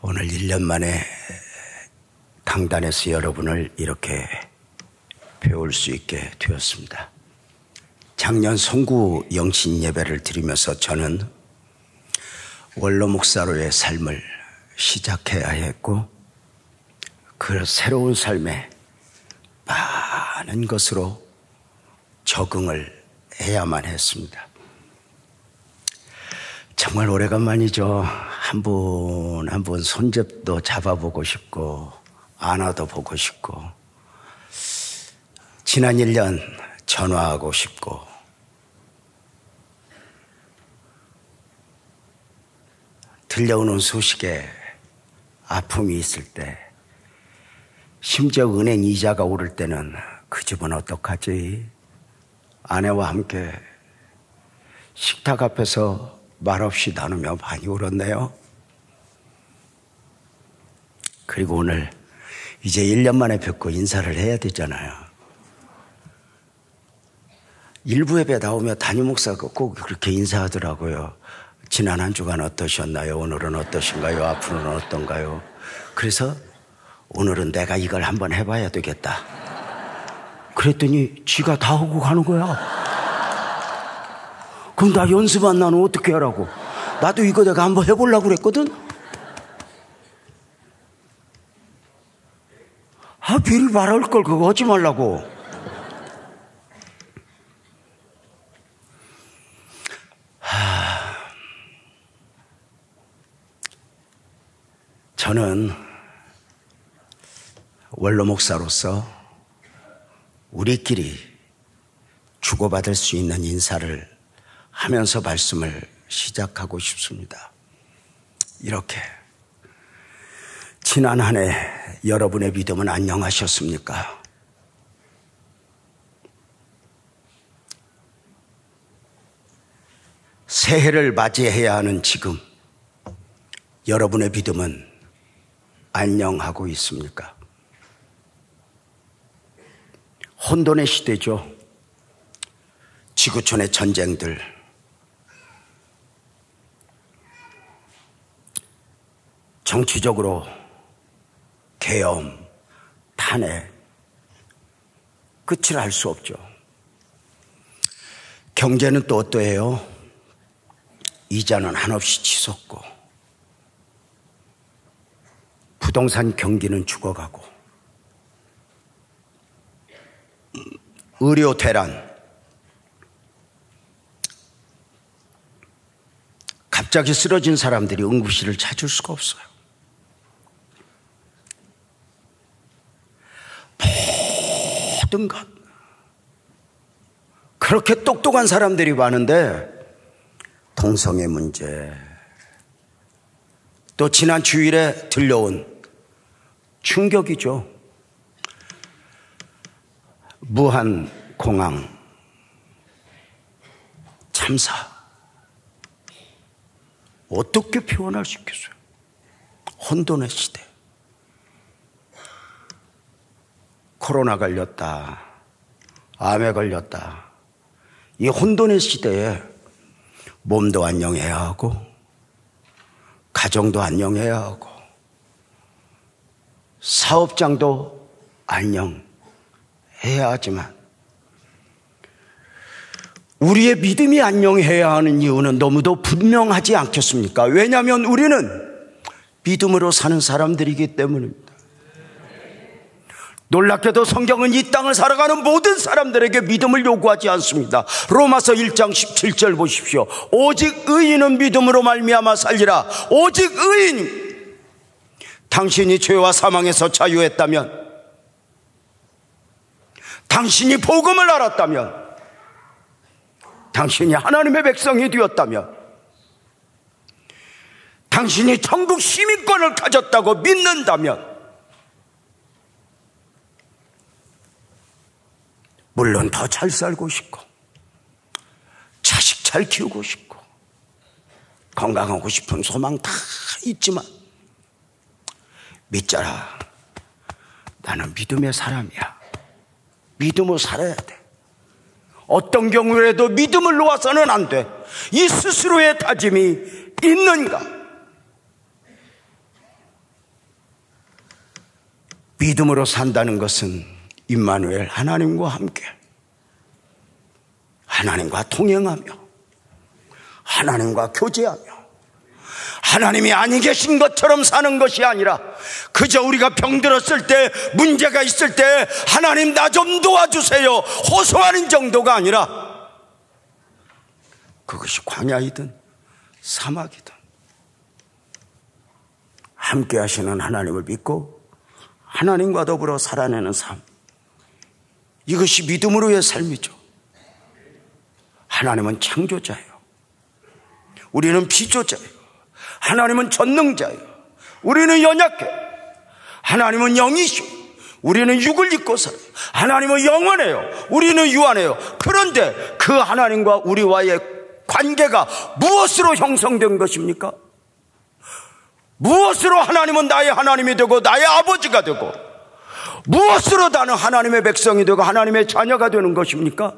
오늘 1년 만에 강단에서 여러분을 이렇게 배울 수 있게 되었습니다. 작년 송구 영신 예배를 드리면서 저는 원로 목사로의 삶을 시작해야 했고 그 새로운 삶에 많은 것으로 적응을 해야만 했습니다. 정말 오래간만이죠. 한 분 한 분 손잡도 잡아보고 싶고 안아도 보고 싶고 지난 1년 전화하고 싶고 들려오는 소식에 아픔이 있을 때 심지어 은행 이자가 오를 때는 그 집은 어떡하지? 아내와 함께 식탁 앞에서 말없이 나누며 많이 울었네요. 그리고 오늘 이제 1년 만에 뵙고 인사를 해야 되잖아요. 일부 예배 나오면 담임 목사가 꼭 그렇게 인사하더라고요. 지난 한 주간 어떠셨나요? 오늘은 어떠신가요? 앞으로는 어떤가요? 그래서 오늘은 내가 이걸 한번 해봐야 되겠다. 그랬더니 지가 다 하고 가는 거야. 그럼 나 연습 안 나는 어떻게 하라고? 나도 이거 내가 한번 해보려고 그랬거든? 미리 말할 걸 그거 하지 말라고. 저는 원로 목사로서 우리끼리 주고받을 수 있는 인사를 하면서 말씀을 시작하고 싶습니다. 이렇게 지난 한 해 여러분의 믿음은 안녕하셨습니까? 새해를 맞이해야 하는 지금 여러분의 믿음은 안녕하고 있습니까? 혼돈의 시대죠. 지구촌의 전쟁들, 정치적으로 계엄, 탄핵, 끝을 알 수 없죠. 경제는 또 어떠해요? 이자는 한없이 치솟고 부동산 경기는 죽어가고 의료 대란, 갑자기 쓰러진 사람들이 응급실을 찾을 수가 없어요. 모든 것 그렇게 똑똑한 사람들이 많은데 동성애 문제, 또 지난 주일에 들려온 충격이죠. 무한공항 참사, 어떻게 표현할 수 있겠어요? 혼돈의 시대. 코로나 걸렸다, 암에 걸렸다. 이 혼돈의 시대에 몸도 안녕해야 하고 가정도 안녕해야 하고 사업장도 안녕해야 하지만 우리의 믿음이 안녕해야 하는 이유는 너무도 분명하지 않겠습니까? 왜냐하면 우리는 믿음으로 사는 사람들이기 때문입니다. 놀랍게도 성경은 이 땅을 살아가는 모든 사람들에게 믿음을 요구하지 않습니다. 로마서 1장 17절 보십시오. 오직 의인은 믿음으로 말미암아 살리라. 오직 의인. 당신이 죄와 사망에서 자유했다면, 당신이 복음을 알았다면, 당신이 하나님의 백성이 되었다면, 당신이 천국 시민권을 가졌다고 믿는다면, 물론 더 잘 살고 싶고 자식 잘 키우고 싶고 건강하고 싶은 소망 다 있지만 믿자라, 나는 믿음의 사람이야. 믿음으로 살아야 돼. 어떤 경우에도 믿음을 놓아서는 안 돼. 이 스스로의 다짐이 있는가? 믿음으로 산다는 것은 임마누엘, 하나님과 함께, 하나님과 동행하며, 하나님과 교제하며, 하나님이 아니 계신 것처럼 사는 것이 아니라 그저 우리가 병들었을 때, 문제가 있을 때 하나님 나 좀 도와주세요 호소하는 정도가 아니라, 그것이 광야이든 사막이든 함께 하시는 하나님을 믿고 하나님과 더불어 살아내는 삶, 이것이 믿음으로의 삶이죠. 하나님은 창조자예요. 우리는 피조자예요. 하나님은 전능자예요. 우리는 연약해요. 하나님은 영이시오. 우리는 육을 입고 살아요. 하나님은 영원해요. 우리는 유한해요. 그런데 그 하나님과 우리와의 관계가 무엇으로 형성된 것입니까? 무엇으로 하나님은 나의 하나님이 되고 나의 아버지가 되고, 무엇으로 나는 하나님의 백성이 되고 하나님의 자녀가 되는 것입니까?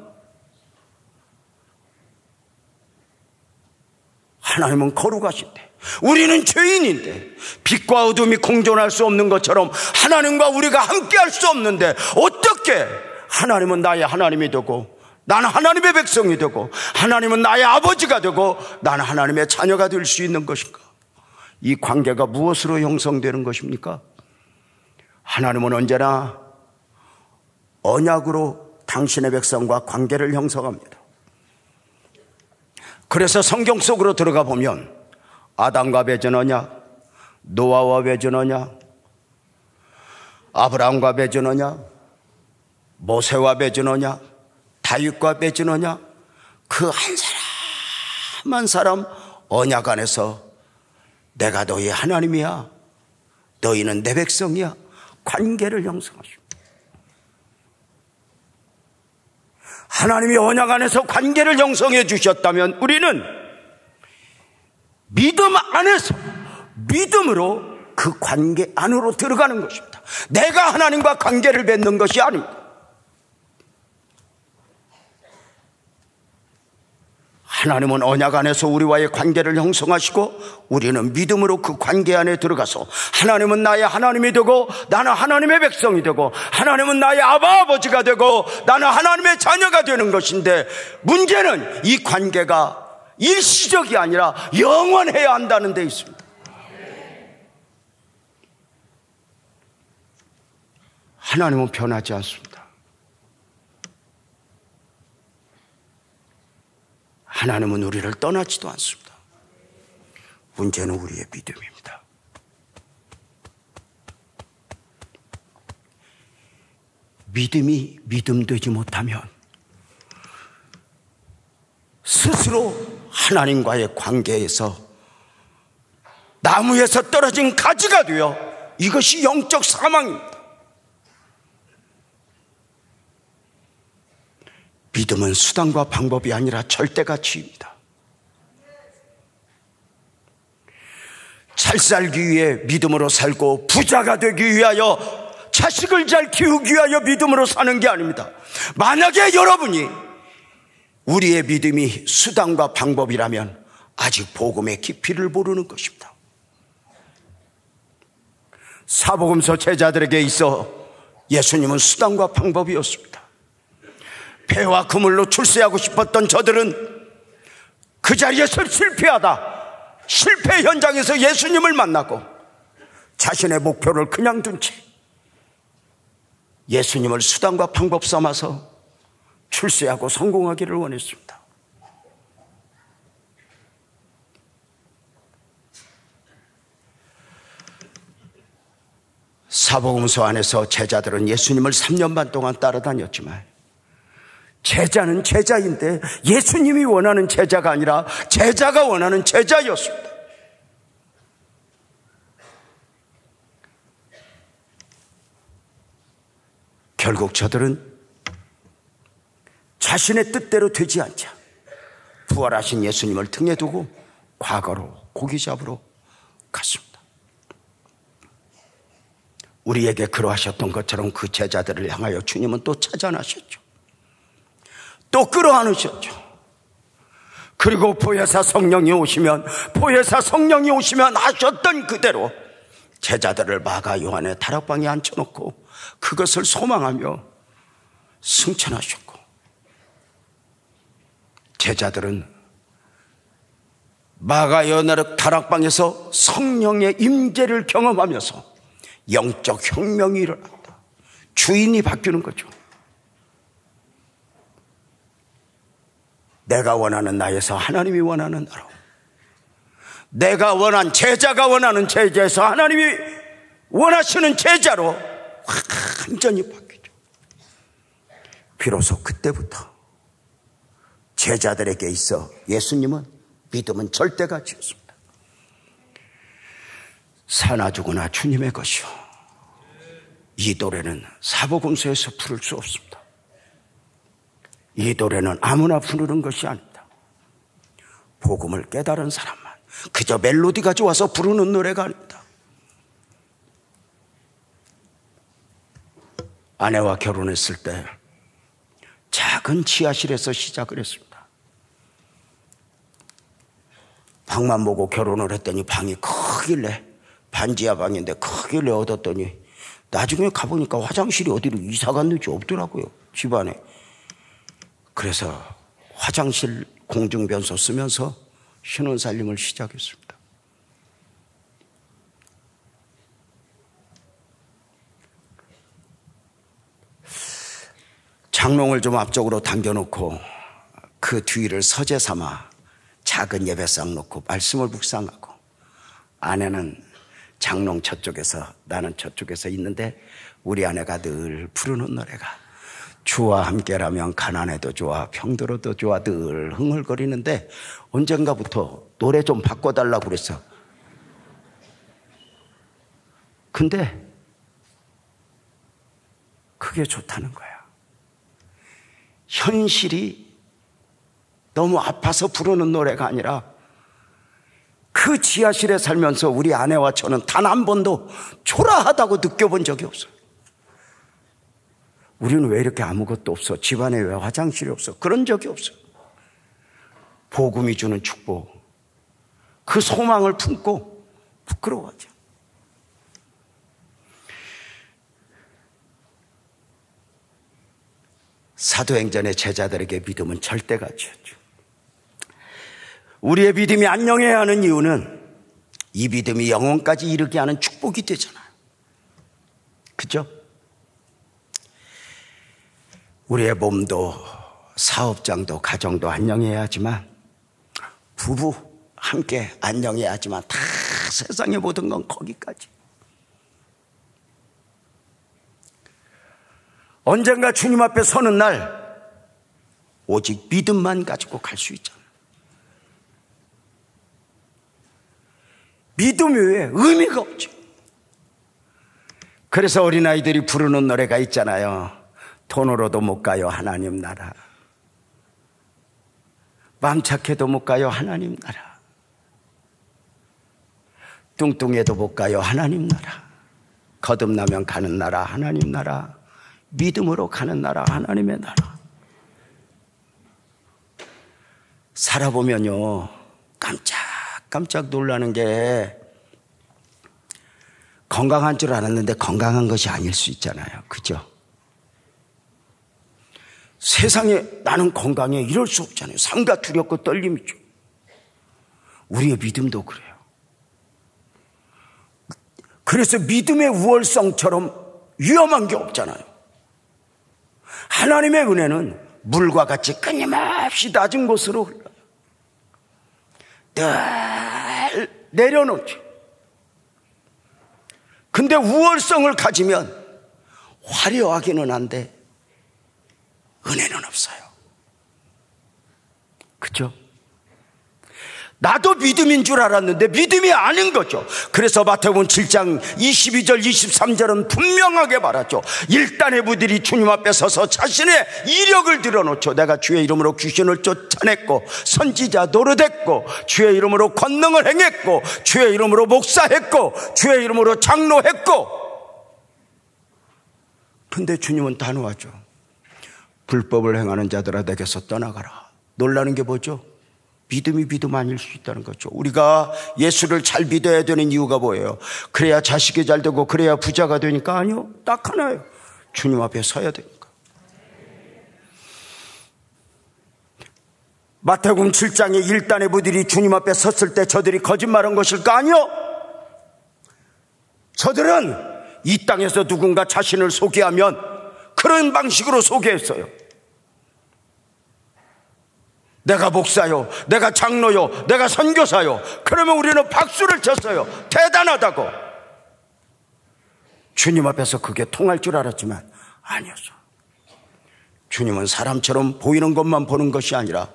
하나님은 거룩하신데 우리는 죄인인데, 빛과 어둠이 공존할 수 없는 것처럼 하나님과 우리가 함께 할 수 없는데 어떻게 하나님은 나의 하나님이 되고 나는 하나님의 백성이 되고 하나님은 나의 아버지가 되고 나는 하나님의 자녀가 될 수 있는 것인가? 이 관계가 무엇으로 형성되는 것입니까? 하나님은 언제나 언약으로 당신의 백성과 관계를 형성합니다. 그래서 성경 속으로 들어가 보면 아담과 맺은 언약, 노아와 맺은 언약, 아브라함과 맺은 언약, 모세와 맺은 언약, 다윗과 맺은 언약, 그 한 사람 한 사람 언약 안에서 내가 너희 하나님이야, 너희는 내 백성이야, 관계를 형성하십니다. 하나님이 언약 안에서 관계를 형성해 주셨다면 우리는 믿음 안에서 믿음으로 그 관계 안으로 들어가는 것입니다. 내가 하나님과 관계를 맺는 것이 아닙니다. 하나님은 언약 안에서 우리와의 관계를 형성하시고 우리는 믿음으로 그 관계 안에 들어가서 하나님은 나의 하나님이 되고 나는 하나님의 백성이 되고 하나님은 나의 아버지가 되고 나는 하나님의 자녀가 되는 것인데, 문제는 이 관계가 일시적이 아니라 영원해야 한다는 데 있습니다. 하나님은 변하지 않습니다. 하나님은 우리를 떠나지도 않습니다. 문제는 우리의 믿음입니다. 믿음이 믿음되지 못하면 스스로 하나님과의 관계에서 나무에서 떨어진 가지가 되어 이것이 영적 사망입니다. 믿음은 수단과 방법이 아니라 절대가치입니다. 잘 살기 위해 믿음으로 살고 부자가 되기 위하여, 자식을 잘 키우기 위하여 믿음으로 사는 게 아닙니다. 만약에 여러분이 우리의 믿음이 수단과 방법이라면 아직 복음의 깊이를 모르는 것입니다. 사복음서 제자들에게 있어 예수님은 수단과 방법이었습니다. 배와 그물로 출세하고 싶었던 저들은 그 자리에서 실패하다 실패 현장에서 예수님을 만나고 자신의 목표를 그냥 둔 채 예수님을 수단과 방법 삼아서 출세하고 성공하기를 원했습니다. 사복음서 안에서 제자들은 예수님을 3년 반 동안 따라다녔지만 제자는 제자인데 예수님이 원하는 제자가 아니라 제자가 원하는 제자였습니다. 결국 저들은 자신의 뜻대로 되지 않자 부활하신 예수님을 등에 두고 과거로 고기 잡으러 갔습니다. 우리에게 그러하셨던 것처럼 그 제자들을 향하여 주님은 또 찾아나셨죠. 또 끌어안으셨죠. 그리고 보혜사 성령이 오시면 하셨던 그대로 제자들을 마가 요한의 다락방에 앉혀놓고 그것을 소망하며 승천하셨고, 제자들은 마가 요한의 다락방에서 성령의 임재를 경험하면서 영적 혁명이 일어났다. 주인이 바뀌는 거죠. 내가 원하는 나에서 하나님이 원하는 나로, 내가 원한 제자가 원하는 제자에서 하나님이 원하시는 제자로 완전히 바뀌죠. 비로소 그때부터 제자들에게 있어 예수님은 믿음은 절대가치였습니다. 사나 죽으나 주님의 것이요, 이 노래는 사복음서에서 부를 수 없습니다. 이 노래는 아무나 부르는 것이 아닙니다. 복음을 깨달은 사람만, 그저 멜로디가 좋아서 부르는 노래가 아닙니다. 아내와 결혼했을 때 작은 지하실에서 시작을 했습니다. 방만 보고 결혼을 했더니 방이 크길래, 반지하 방인데 크길래 얻었더니 나중에 가보니까 화장실이 어디로 이사 갔는지 없더라고요, 집안에. 그래서 화장실 공중변소 쓰면서 신혼살림을 시작했습니다. 장롱을 좀 앞쪽으로 당겨놓고 그 뒤를 서재 삼아 작은 예배상 놓고 말씀을 묵상하고, 아내는 장롱 저쪽에서 나는 저쪽에서 있는데 우리 아내가 늘 부르는 노래가 주와 함께라면 가난해도 좋아 병들어도 좋아 늘 흥얼거리는데, 언젠가부터 노래 좀 바꿔달라고 그랬어. 근데 그게 좋다는 거야. 현실이 너무 아파서 부르는 노래가 아니라, 그 지하실에 살면서 우리 아내와 저는 단 한 번도 초라하다고 느껴본 적이 없어요. 우리는 왜 이렇게 아무것도 없어? 집안에 왜 화장실이 없어? 그런 적이 없어요. 복음이 주는 축복, 그 소망을 품고 부끄러워하죠. 사도행전의 제자들에게 믿음은 절대가치였죠. 우리의 믿음이 안녕해야 하는 이유는 이 믿음이 영혼까지 이르게 하는 축복이 되잖아요. 그죠? 우리의 몸도 사업장도 가정도 안녕해야 하지만, 부부 함께 안녕해야 하지만, 다 세상의 모든 건 거기까지. 언젠가 주님 앞에 서는 날 오직 믿음만 가지고 갈 수 있잖아요. 믿음 외에 의미가 없죠. 그래서 어린아이들이 부르는 노래가 있잖아요. 돈으로도 못 가요 하나님 나라, 마음 착해도 못 가요 하나님 나라, 뚱뚱해도 못 가요 하나님 나라, 거듭나면 가는 나라 하나님 나라, 믿음으로 가는 나라 하나님의 나라. 살아보면요, 깜짝 놀라는 게, 건강한 줄 알았는데 건강한 것이 아닐 수 있잖아요. 그죠? 세상에 나는 건강해 이럴 수 없잖아요. 상가 두렵고 떨림이죠. 우리의 믿음도 그래요. 그래서 믿음의 우월성처럼 위험한 게 없잖아요. 하나님의 은혜는 물과 같이 끊임없이 낮은 곳으로 흘러요. 늘 내려놓죠. 근데 우월성을 가지면 화려하기는 한데 은혜는 없어요. 그죠? 나도 믿음인 줄 알았는데 믿음이 아닌 거죠. 그래서 마태복음 7장 22절 23절은 분명하게 말하죠. 일단의 부들이 주님 앞에 서서 자신의 이력을 드러놓죠. 내가 주의 이름으로 귀신을 쫓아냈고 선지자 노릇했고 주의 이름으로 권능을 행했고 주의 이름으로 목사했고 주의 이름으로 장로했고. 근데 주님은 단호하죠. 불법을 행하는 자들아 내게서 떠나가라. 놀라는 게 뭐죠? 믿음이 믿음 아닐 수 있다는 거죠. 우리가 예수를 잘 믿어야 되는 이유가 뭐예요? 그래야 자식이 잘 되고 그래야 부자가 되니까? 아니요. 딱 하나예요. 주님 앞에 서야 되니까. 마태복음 7장의 1단의 부들이 주님 앞에 섰을 때 저들이 거짓말한 것일까? 아니요. 저들은 이 땅에서 누군가 자신을 소개하면 그런 방식으로 소개했어요. 내가 목사요, 내가 장로요, 내가 선교사요. 그러면 우리는 박수를 쳤어요. 대단하다고. 주님 앞에서 그게 통할 줄 알았지만 아니었어. 주님은 사람처럼 보이는 것만 보는 것이 아니라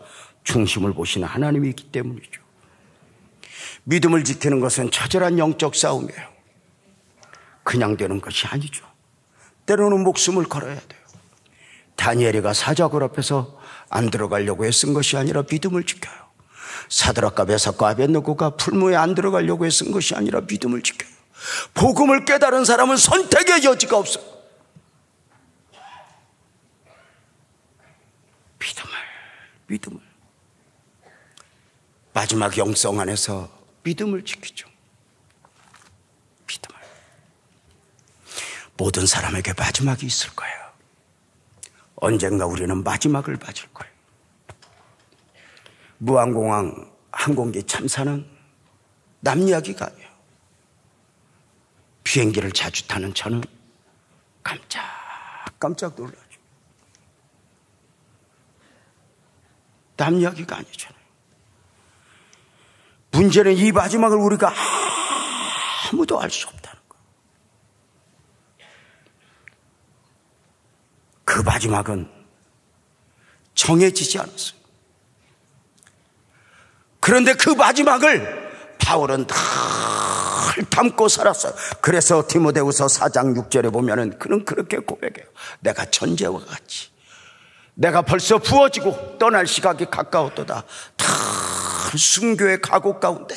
중심을 보시는 하나님이기 때문이죠. 믿음을 지키는 것은 처절한 영적 싸움이에요. 그냥 되는 것이 아니죠. 때로는 목숨을 걸어야 돼요. 다니엘이가 사자굴 앞에서 안 들어가려고 애쓴 것이 아니라 믿음을 지켜요. 사드락과 메삭과 아벳느고가 풀무에 안 들어가려고 애쓴 것이 아니라 믿음을 지켜요. 복음을 깨달은 사람은 선택의 여지가 없어요. 믿음을 마지막 영성 안에서 믿음을 지키죠. 믿음을. 모든 사람에게 마지막이 있을 거예요. 언젠가 우리는 마지막을 맞을 거예요. 무한공항 항공기 참사는 남 이야기가 아니에요. 비행기를 자주 타는 저는 깜짝 놀라죠. 남 이야기가 아니잖아요. 문제는 이 마지막을 우리가 아무도 알 수 없다는 거예요. 그 마지막은 정해지지 않았어요. 그런데 그 마지막을 바울은 늘 담고 살았어요. 그래서 디모데후서 4장 6절에 보면은 그는 그렇게 고백해요. 내가 전제와 같이 내가 벌써 부어지고 떠날 시각이 가까웠도다. 다 순교의 각오 가운데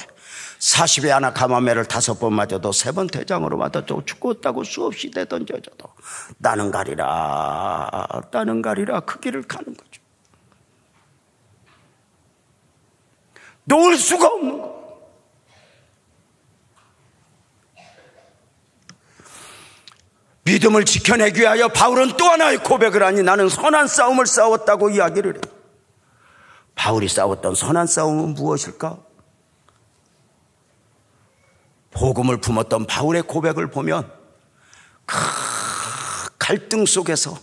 40에 하나 가마매를 5번 맞아도 3번 대장으로 맞았죠. 죽었다고 수없이 되던져져도 나는 가리라 그 길을 가는 거죠. 놓을 수가 없는 거. 믿음을 지켜내기 위하여 바울은 또 하나의 고백을 하니 나는 선한 싸움을 싸웠다고 이야기를 해요. 바울이 싸웠던 선한 싸움은 무엇일까? 복음을 품었던 바울의 고백을 보면 그 갈등 속에서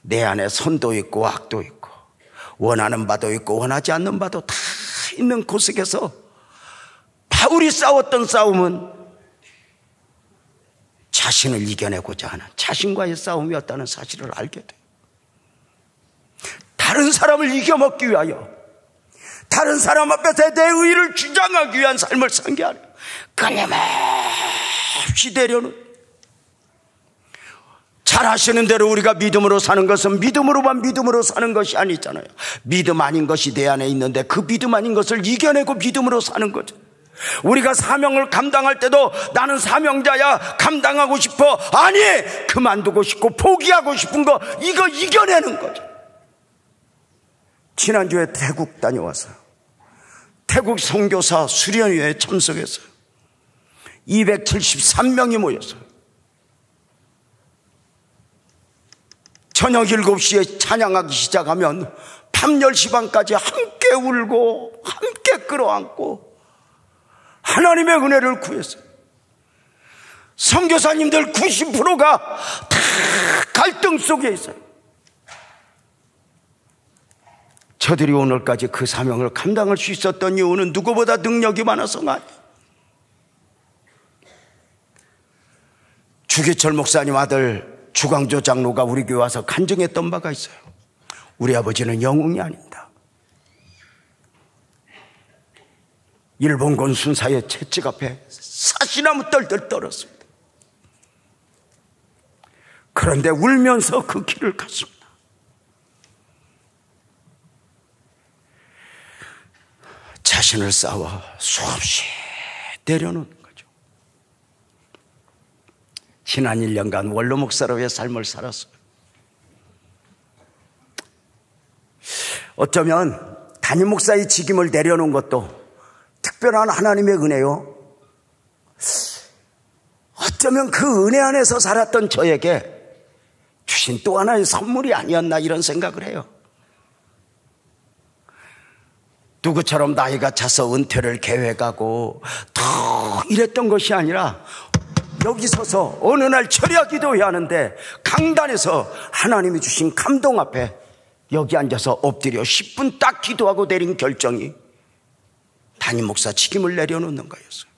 내 안에 선도 있고 악도 있고 원하는 바도 있고 원하지 않는 바도 다 있는 그 속에서 바울이 싸웠던 싸움은 자신을 이겨내고자 하는 자신과의 싸움이었다는 사실을 알게 돼요. 다른 사람을 이겨먹기 위하여 다른 사람 앞에서 내 의의를 주장하기 위한 삶을 산 게 아니에요. 끊임없이 되려는. 잘 아시는 대로 우리가 믿음으로 사는 것은 믿음으로 사는 것이 아니잖아요. 믿음 아닌 것이 내 안에 있는데 그 믿음 아닌 것을 이겨내고 믿음으로 사는 거죠. 우리가 사명을 감당할 때도 나는 사명자야, 감당하고 싶어, 아니 그만두고 싶고 포기하고 싶은 거 이거 이겨내는 거죠. 지난주에 태국 다녀왔어요. 태국 선교사 수련회에 참석했어요. 273명이 모였어요. 저녁 7시에 찬양하기 시작하면 밤 10시 반까지 함께 울고 함께 끌어안고 하나님의 은혜를 구했어요. 선교사님들 90%가 다 갈등 속에 있어요. 저들이 오늘까지 그 사명을 감당할 수 있었던 이유는 누구보다 능력이 많아서가 아니에요. 주기철 목사님 아들 주광조 장로가 우리 교회 와서 간증했던 바가 있어요. 우리 아버지는 영웅이 아닙니다. 일본군 순사의 채찍 앞에 사시나무 떨들 떨었습니다. 그런데 울면서 그 길을 갔습니다. 자신을 싸워 수없이 내려놓는 거죠. 지난 1년간 원로 목사로의 삶을 살았어요. 어쩌면 담임 목사의 직임을 내려놓은 것도 특별한 하나님의 은혜요. 어쩌면 그 은혜 안에서 살았던 저에게 주신 또 하나의 선물이 아니었나 이런 생각을 해요. 누구처럼 나이가 차서 은퇴를 계획하고 더 이랬던 것이 아니라 여기 서서 어느 날 철야 기도해야 하는데 강단에서 하나님이 주신 감동 앞에 여기 앉아서 엎드려 10분 딱 기도하고 내린 결정이 담임 목사 직임을 내려놓는 거였어요.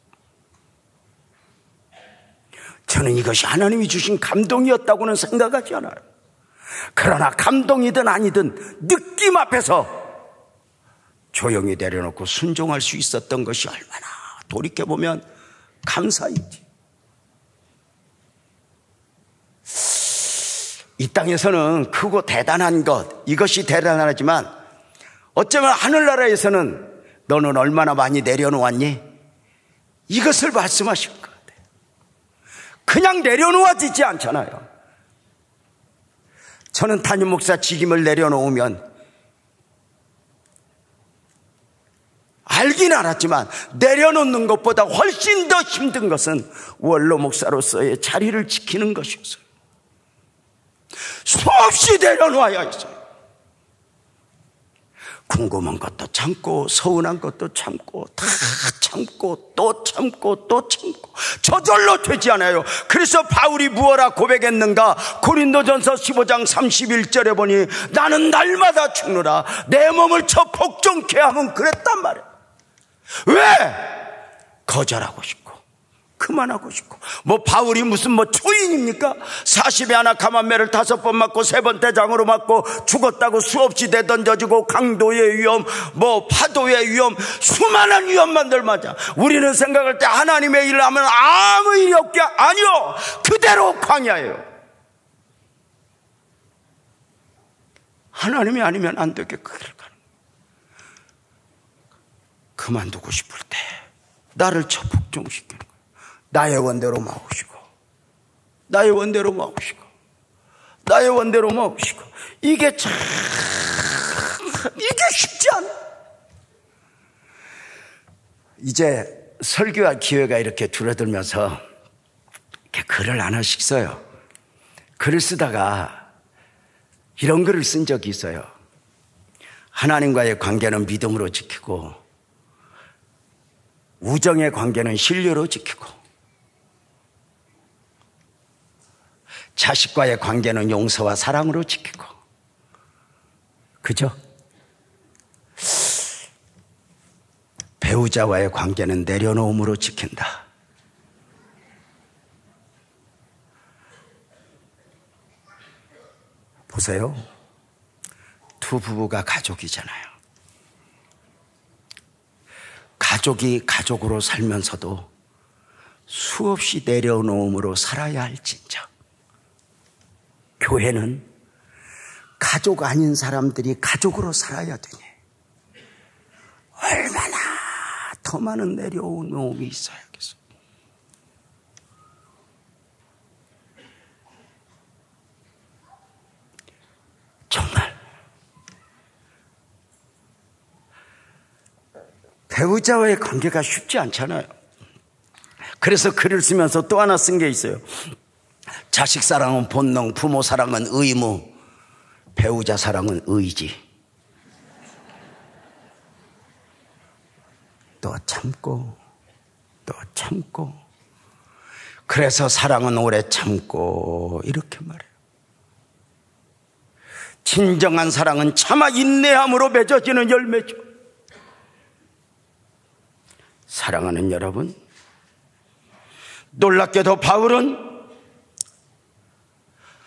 저는 이것이 하나님이 주신 감동이었다고는 생각하지 않아요. 그러나 감동이든 아니든 느낌 앞에서 조용히 내려놓고 순종할 수 있었던 것이 얼마나 돌이켜보면 감사인지. 이 땅에서는 크고 대단한 것, 이것이 대단하지만 어쩌면 하늘나라에서는 너는 얼마나 많이 내려놓았니? 이것을 말씀하신 것 같아요. 그냥 내려놓아지지 않잖아요. 저는 담임 목사 직임을 내려놓으면 알긴 알았지만 내려놓는 것보다 훨씬 더 힘든 것은 원로 목사로서의 자리를 지키는 것이었어요. 수없이 내려놓아야 했어요. 궁금한 것도 참고 서운한 것도 참고 다 참고 또 참고 또 참고 저절로 되지 않아요. 그래서 바울이 무엇라 고백했는가? 고린도전서 15장 31절에 보니 나는 날마다 죽노라 내 몸을 쳐 복종케 하면 그랬단 말이에요. 왜? 거절하고 싶고 그만하고 싶고. 뭐 바울이 무슨 초인입니까? 40에 하나 감한매를 5번 맞고 3번 대장으로 맞고 죽었다고 수없이 내던져지고 강도의 위험, 파도의 위험, 수많은 위험만들 맞아. 우리는 생각할 때 하나님의 일을 하면 아무 일이 없게, 아니요, 그대로 광야예요. 하나님이 아니면 안 되게 그 길을 가는. 그만두고 싶을 때 나를 쳐 복종시키는 거예요. 나의 원대로 마옵시고 나의 원대로 마옵시고 나의 원대로 마옵시고. 이게 참 이게 쉽지 않아. 이제 설교할 기회가 이렇게 줄어들면서 이렇게 글을 하나씩 써요. 글을 쓰다가 이런 글을 쓴 적이 있어요. 하나님과의 관계는 믿음으로 지키고 우정의 관계는 신뢰로 지키고 자식과의 관계는 용서와 사랑으로 지키고. 그죠? 배우자와의 관계는 내려놓음으로 지킨다. 보세요. 두 부부가 가족이잖아요. 가족이 가족으로 살면서도 수없이 내려놓음으로 살아야 할진저 교회는 가족 아닌 사람들이 가족으로 살아야 되니 얼마나 더 많은 내려놓음이 있어야겠어. 정말 배우자와의 관계가 쉽지 않잖아요. 그래서 글을 쓰면서 또 하나 쓴 게 있어요. 자식 사랑은 본능, 부모 사랑은 의무, 배우자 사랑은 의지. 또 참고 또 참고. 그래서 사랑은 오래 참고 이렇게 말해요. 진정한 사랑은 차마 인내함으로 맺어지는 열매죠. 사랑하는 여러분, 놀랍게도 바울은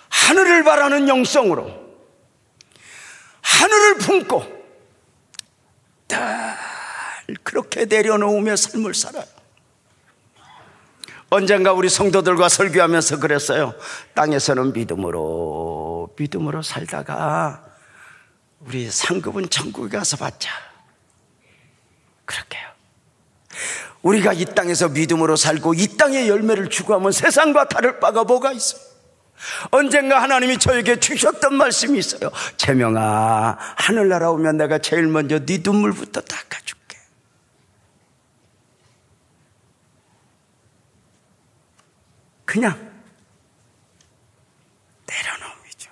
하늘을 바라는 영성으로 하늘을 품고 늘 그렇게 내려놓으며 삶을 살아요. 언젠가 우리 성도들과 설교하면서 그랬어요. 땅에서는 믿음으로 살다가 우리 상급은 천국에 가서 받자. 그렇게요. 우리가 이 땅에서 믿음으로 살고 이 땅의 열매를 추구하면 세상과 다를 바가 뭐가 있어요? 언젠가 하나님이 저에게 주셨던 말씀이 있어요. 재명아, 하늘나라 오면 내가 제일 먼저 네 눈물부터 닦아줄게. 그냥 내려놓음이죠.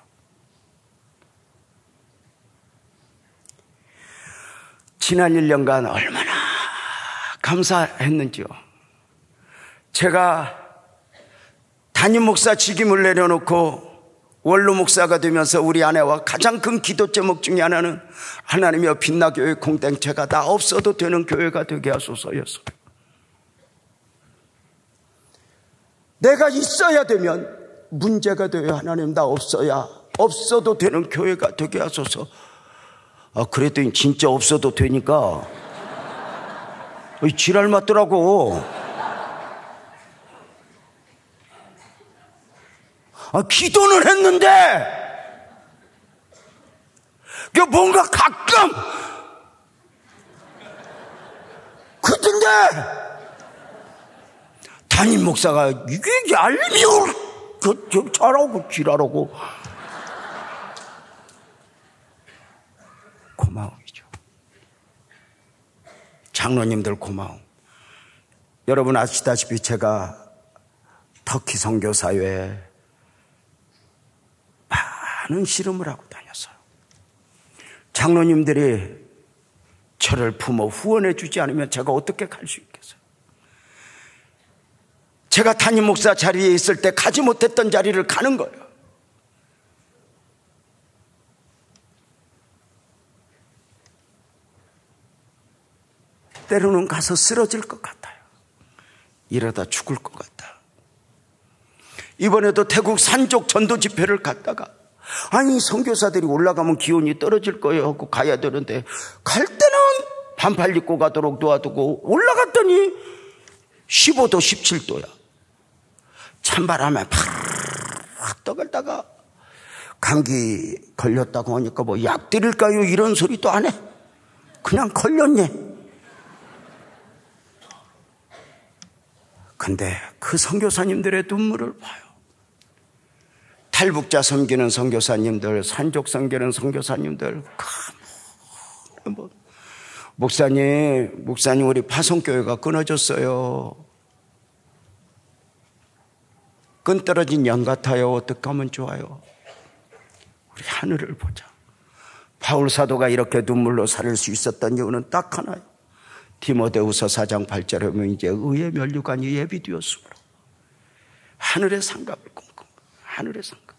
지난 1년간 얼마나 감사했는지요. 제가 담임 목사 직임을 내려놓고 원로 목사가 되면서 우리 아내와 가장 큰 기도 제목 중에 하나는 하나님이여 빛나교회 공동체가 나 없어도 되는 교회가 되게 하소서였어요. 내가 있어야 되면 문제가 돼요. 하나님 나 없어도 되는 교회가 되게 하소서. 그랬더니 진짜 없어도 되니까 지랄 맞더라고. 기도는 했는데 뭔가 가끔 그런데 담임 목사가 이게 얄미울 잘하고 지랄하고 고마움이죠. 장로님들 고마움. 여러분 아시다시피 제가 터키 선교사회에 많은 씨름을 하고 다녔어요. 장로님들이 저를 품어 후원해 주지 않으면 제가 어떻게 갈 수 있겠어요? 제가 담임 목사 자리에 있을 때 가지 못했던 자리를 가는 거예요. 때로는 가서 쓰러질 것 같아요. 이러다 죽을 것 같다. 이번에도 태국 산족 전도 집회를 갔다가 아니 선교사들이 올라가면 기온이 떨어질 거예요 하고 가야 되는데 갈 때는 반팔 입고 가도록 도와두고 올라갔더니 15도 17도야. 찬바람에 팍 떠들다가 감기 걸렸다고 하니까 뭐 약 드릴까요? 이런 소리도 안 해. 그냥 걸렸네. 근데 그 선교사님들의 눈물을 봐요. 탈북자 섬기는 선교사님들, 산족 섬기는 선교사님들, 목사님 우리 파송교회가 끊어졌어요. 끈 떨어진 연 같아요. 어떻게 하면 좋아요? 우리 하늘을 보자. 바울 사도가 이렇게 눈물로 살릴 수 있었던 이유는 딱 하나예요. 디모데후서 4장 8절에 보면 이제 의의 면류관이 예비되었으므로 하늘의 상급을 꿈꾼 하늘의 상급.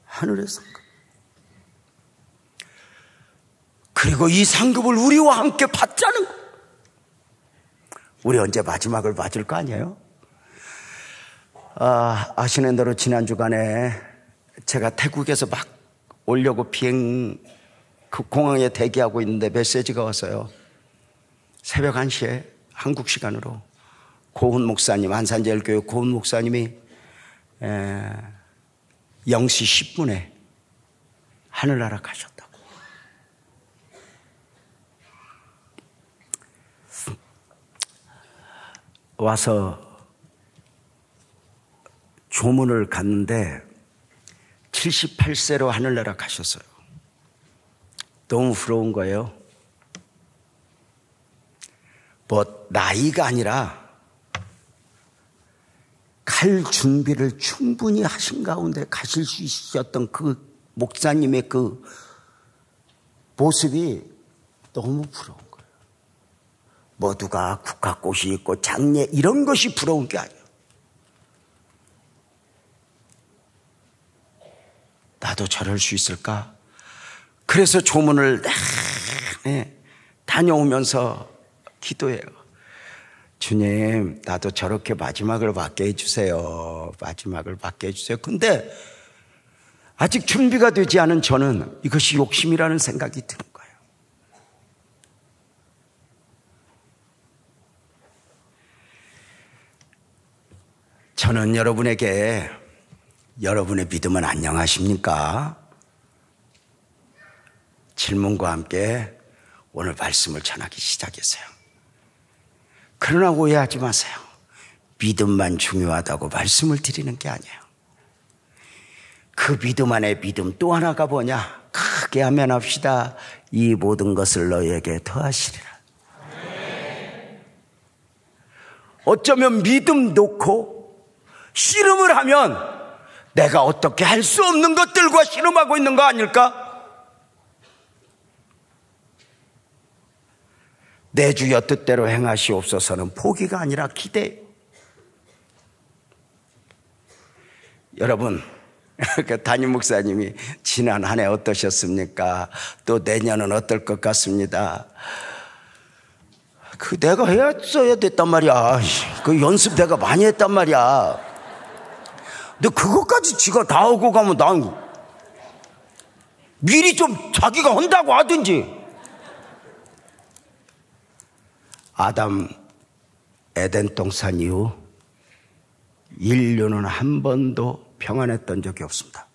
하늘의 상급. 그리고 이 상급을 우리와 함께 받자는 거. 우리 언제 마지막을 맞을 거 아니에요? 아시는 대로 지난 주간에 제가 태국에서 막 오려고 그 공항에 대기하고 있는데 메시지가 왔어요. 새벽 1시에 한국 시간으로 고은 목사님, 안산제일교회 고은 목사님이 0시 10분에 하늘나라 가셨다고. 와서 조문을 갔는데 78세로 하늘나라 가셨어요. 너무 부러운 거예요. 뭐 나이가 아니라 갈 준비를 충분히 하신 가운데 가실 수 있었던 그 목사님의 그 모습이 너무 부러운 거예요. 뭐 누가 국화꽃이 있고 장례 이런 것이 부러운 게 아니에요. 나도 저럴 수 있을까? 그래서 조문을 다녀오면서 기도해요. 주님, 나도 저렇게 마지막을 받게 해주세요. 마지막을 받게 해주세요. 근데 아직 준비가 되지 않은 저는 이것이 욕심이라는 생각이 드는 거예요. 저는 여러분에게 여러분의 믿음은 안녕하십니까? 질문과 함께 오늘 말씀을 전하기 시작했어요. 그러나 오해하지 마세요. 믿음만 중요하다고 말씀을 드리는 게 아니에요. 그 믿음 안에 믿음 또 하나가 뭐냐? 크게 하면 합시다. 이 모든 것을 너희에게 더하시리라. 어쩌면 믿음 놓고 씨름을 하면 내가 어떻게 할 수 없는 것들과 씨름하고 있는 거 아닐까? 내 주여 뜻대로 행하시옵소서는 포기가 아니라 기대. 여러분, 담임 목사님이 지난 한 해 어떠셨습니까? 또 내년은 어떨 것 같습니다. 그 내가 했어야 됐단 말이야. 그 연습 내가 많이 했단 말이야. 근데 그것까지 지가 다 하고 가면 난 미리 좀 자기가 한다고 하든지. 아담 에덴 동산 이후 인류는 한 번도 평안했던 적이 없습니다.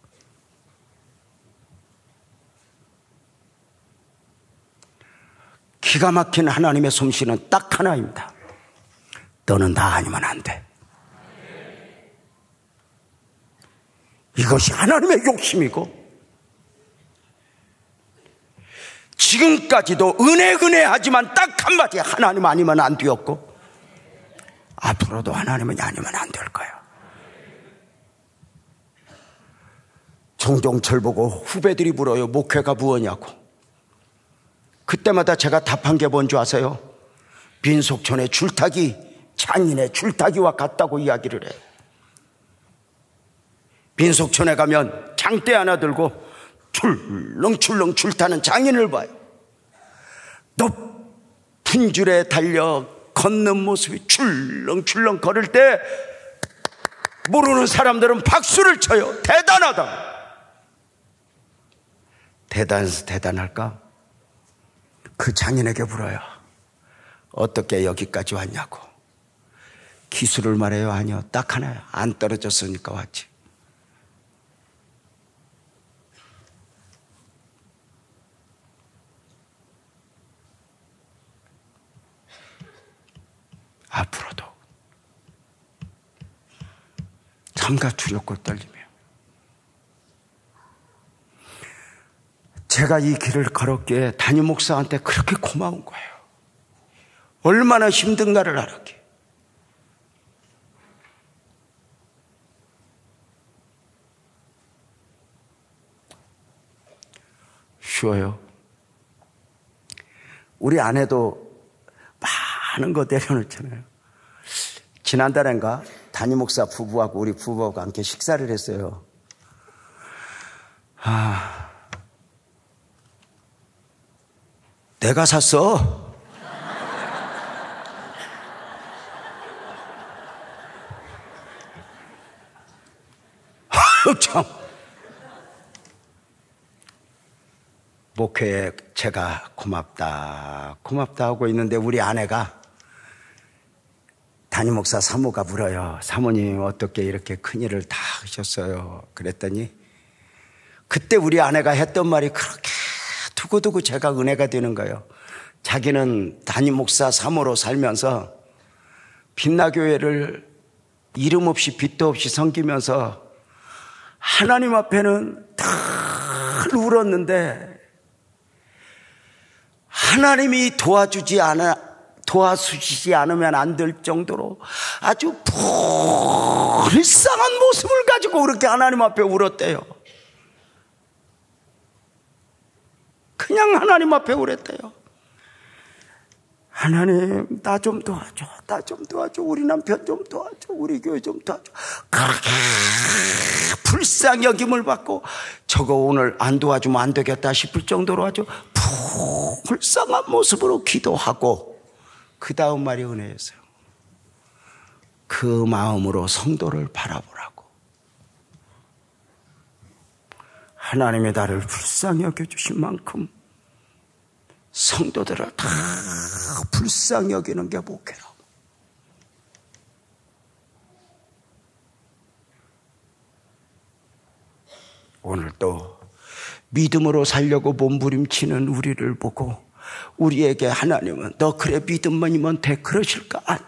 기가 막힌 하나님의 솜씨는 딱 하나입니다. 너는 나 아니면 안 돼. 이것이 하나님의 욕심이고, 지금까지도 은혜하지만 딱 한마디 하나님 아니면 안 되었고, 앞으로도 하나님은 아니면 안 될 거예요. 종종 절 보고 후배들이 물어요. 목회가 무엇냐고. 그때마다 제가 답한 게 뭔지 아세요? 빈속촌의 줄타기, 장인의 줄타기와 같다고 이야기를 해요. 빈속촌에 가면 장대 하나 들고 출렁출렁 줄타는 장인을 봐요. 높은 줄에 달려 걷는 모습이 출렁출렁 걸을 때 모르는 사람들은 박수를 쳐요. 대단하다. 대단할까? 그 장인에게 물어요. 어떻게 여기까지 왔냐고. 기술을 말해요? 아니요. 딱 하나요. 안 떨어졌으니까 왔지. 앞으로도 삼가 두렵고 떨리며 제가 이 길을 걸었기에 담임 목사한테 그렇게 고마운 거예요. 얼마나 힘든가를 알았기에. 쉬워요. 우리 아내도 많은 거 내려놓잖아요. 지난달인가 담임 목사 부부하고 우리 부부하고 함께 식사를 했어요. 내가 샀어. 참. 목회에 제가 고맙다 하고 있는데 우리 아내가 담임 목사 사모가 물어요. 사모님 어떻게 이렇게 큰일을 다 하셨어요? 그랬더니 그때 우리 아내가 했던 말이 그렇게 두고두고 제가 은혜가 되는 거예요. 자기는 담임 목사 사모로 살면서 빛나교회를 이름 없이 빛도 없이 섬기면서 하나님 앞에는 다 울었는데 하나님이 도와주지 않으면 안 될 정도로 아주 불쌍한 모습을 가지고 그렇게 하나님 앞에 울었대요. 그냥 하나님 앞에 울었대요. 하나님 나 좀 도와줘. 우리 남편 좀 도와줘. 우리 교회 좀 도와줘. 그렇게 불쌍히 여김을 받고 저거 오늘 안 도와주면 안 되겠다 싶을 정도로 아주 불쌍한 모습으로 기도하고 그 다음 말이 은혜였어요. 그 마음으로 성도를 바라보라고. 하나님의 나를 불쌍히 여겨주신 만큼 성도들을 다 불쌍히 여기는 게 목회라고. 오늘 또 믿음으로 살려고 몸부림치는 우리를 보고 우리에게 하나님은 너 그래 믿음만이면 돼 그러실까? 아니,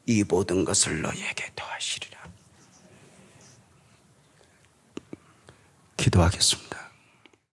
이 모든 것을 너희에게 더하시리라. 기도하겠습니다.